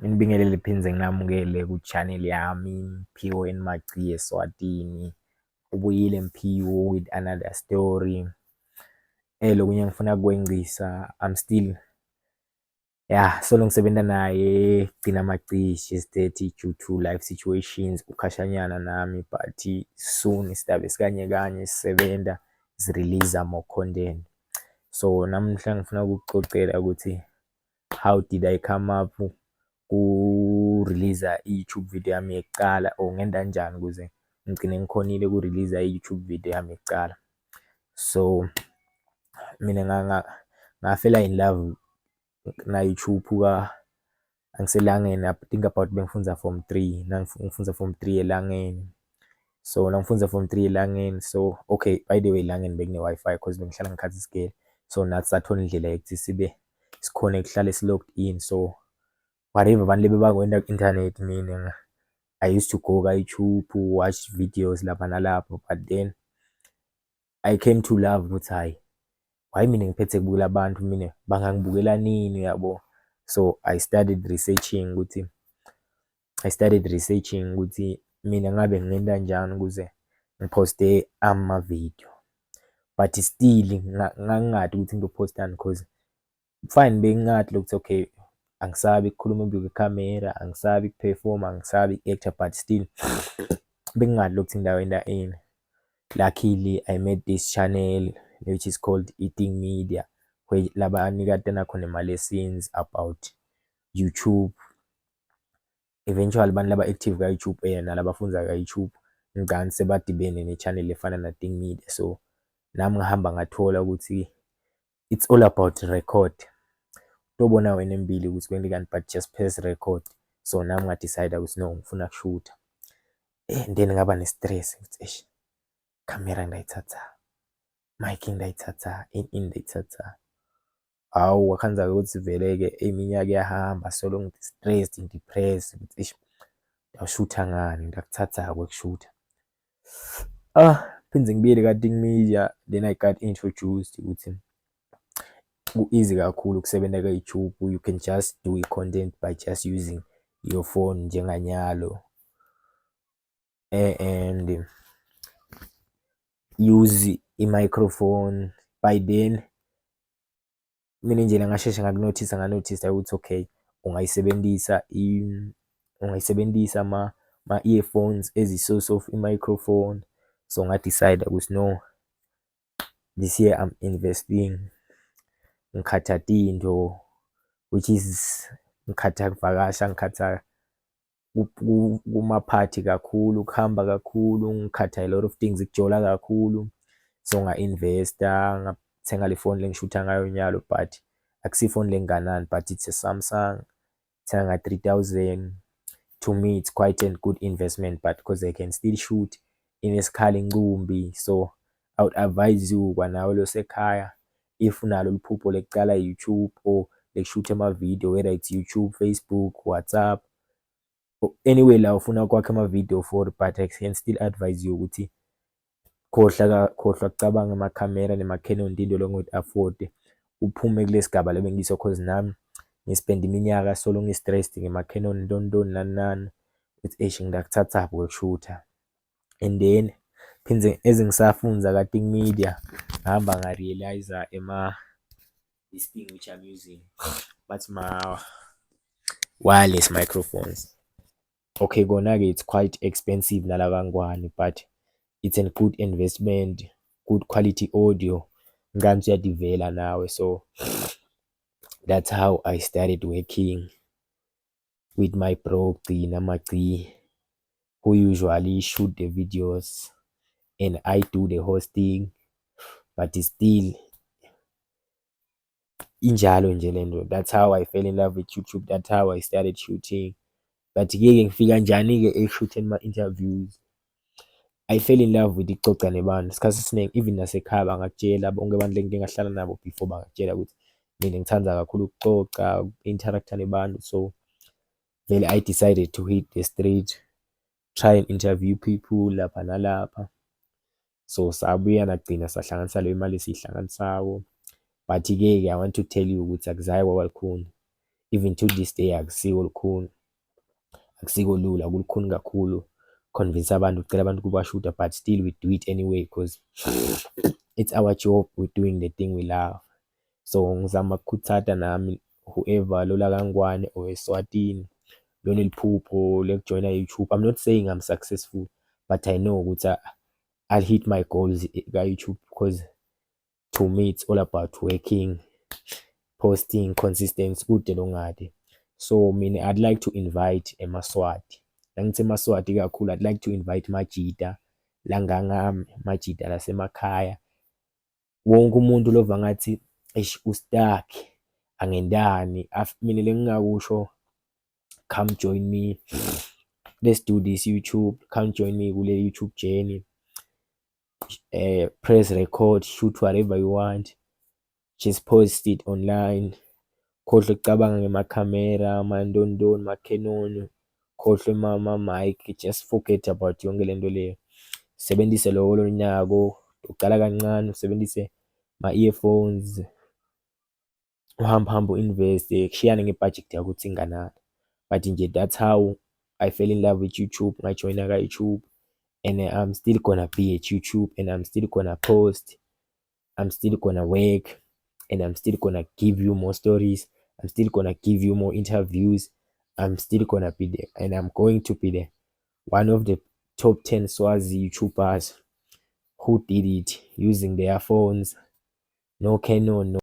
Nibingelele phinze nginamukele ku-channel yami Mphiwo and Mackie Eswatini. Ubuyile Mphiwo with another story. Lokunye ngifuna kukwengcisa, I'm still solo ngisebenza naye gcina macishi steady due to life situations ukhashanyana nami, but soon sidabe sikanye kanye sisebenza si-release more content. So namuhla ngifuna ukukucocela ukuthi how did I come up ku-release i-YouTube video yami yekucala, or ngenda kanjani ukuze ngigcine ngikhonile ku-release i-YouTube video yami yekucala. So mina ngafela in love na YouTube angiselangeni. I think about bengifundza form 3, nangifundza form 3 elangeni. So nangifundza form 3 elangeni, so okay, by the way elangeni bekune Wi-Fi cause bengihlala ngikhathi isigele. So nathi sathola indlela yokuthi sibe sikhone kuhlale si-logged in. So whatever abantu lebe bakwenda ku-internet, mina I used to go ka-YouTube, watch videos lapha nalapho, but then I came to love ukuthi hayi, why mina ngiphethe kubukela abantu, mina bangangibukela nini, uyabo. So I started researching ukuthi mina ngabe ngingenda njani ukuze ngiposte ama-video, but still ngangingadi ukuthi ngiyophostani cause fine bengingathi ukuthi okay, angisabi ukukhuluma ngekhamera, angisabi ukuperforma, angisabi uku-actor, but still bengingathi ukuthi ngidawenda ini. Luckily I made this channel which is called Eating Media, where laba anikatana khona ma-lessons about YouTube. Eventually abantu laba active ka-YouTube nalabafunda ka-YouTube ngicane sebadibene ne-channel efana na-Eating Media. So nami ngahamba ngathola ukuthi it's all about record. Tobona wena embili ukuthi kwenzekani kanti, but just press record. So nami ngadecide ukuthi no, ngifuna kushootha. And then ngaba ne-stress ukuthi camera ngayithatha, mic ngayithatha, ini ngayithatha. Hawu wakhanza ukuthi vele-ke iminyaka iyahamba, solo ngi-stressed, depressed ukuthi ngiyashutha ngani, ngakuthatha ukushootha. Phinze ngibuyele ka-Eating Media, then I got introduced ukuthi ku-easy kakhulu ukusebenza ka-YouTube. You can just do i-content by just using your phone njenganyalo, and use i-microphone. By then mina indlela ngashesha nganothisa ukuthi okay, ungayisebenzisa ma-earphones as i-source of i-microphone. So ngadecide ukuthi no, this year I'm investing. Ngikhatha tinto, which is ngikhatha kuvakasha, ngikhatha kuma-party kakhulu, ukuhamba kakhulu, ngikhatha a lot of things, ukujola kakhulu. So nga-investa, ngathenga le phone lengishutha ngayo nyalo, but akusiyo ifoni lenganani, but it's a Samsung. Thenga 3,000. To me it's quite a good investment, but because I can still shoot inesikhala incumbi. So I would advise you kwanawe losekhaya, if unalo liphupho lekucala YouTube or lekushootha ama-video, whether it's YouTube, Facebook, WhatsApp, or anyway la ufuna kwakha ama-video for, but I can still advise you ukuthi khohlwa kucabanga ama-camera nema-Canon into longo-afford, uphume kule sigaba lebengiso, cause nami ngispend iminyaka solo ngi-stressed ngema-Canon ntoni nani ukuthi ngakuthatha ukushootha. And then phinze ezingisafunza ka-Eating Media, ngahamba nga-realize this thing which I'm using, but my wireless microphones. Okay, kona-ke it's quite expensive nalabangwane, but it's a good investment, good quality audio. Ngani uyadivela nawe. So that's how I started working with my bro Gcina Mackie, who usually shoot the videos and I do the hosting, but still injalo nje lento. That's how I fell in love with YouTube. That's how I started shooting. But ke ngifika njani-ke ekushootheni ama-interviews, I fell in love with ixoxa nebantu. Isikhathi esiningi even nasekhaya bangakutshela, bonke abantu lengike ngahlala nabo before bangakutshela ukuthi mina ngithanda kakhulu ukuxoxa, uku-interact-a nebantu. So vele I decided to hit the street, try and interview people lapha nalapha. So sabuya nagcina sahlanganisa leyo mali esiyihlanganisayo. But ke I want to tell you ukuthi akuzayi kwaba lukhuni. even to this day akusiko lula, kulukhuni kakhulu convince abantu, ucela abantu kubashuta, but still we do it anyway because it's our job, we're doing the thing we love. So ngizama ukukhuthaza nami whoever lola kaNgwane or eSwatini loneliphupho lekujoyina YouTube. I'm not saying I'm successful, but I know ukuthi I'll hit my goals ka-YouTube because to me it's all about working, posting, consistency, kude longade. So mina I'd like to invite eMaswati. Nangithi eMaswati kakhulu, I'd like to invite Majida langangami, Majida lasemakhaya. Wonke umuntu lova ngathi ustuck, angendani. Mina lengingakusho, come join me, let's do this YouTube, come join me kule YouTube journey. Press record, shoot whatever you want, just post it online. Khohlwe ukucabanga ngemakhamera, amandondoni, macanon, khohlwe mic, just forget about yonke lento leyo. Sebenzise lokho lonyako, uqala kancane, usebenzise ma-earphones, uhamba uinveste, kushiyane ngebudget yakho ukuthi inganani. But nje that's how I fell in love with YouTube, ngajoyina ka-YouTube, and I'm still gonna be at YouTube, and I'm still gonna post, I'm still gonna work, and I'm still gonna give you more stories, I'm still gonna give you more interviews, I'm still gonna be there, and I'm going to be there. One of the top 10 Swazi YouTubers who did it using their phones, no Canon, no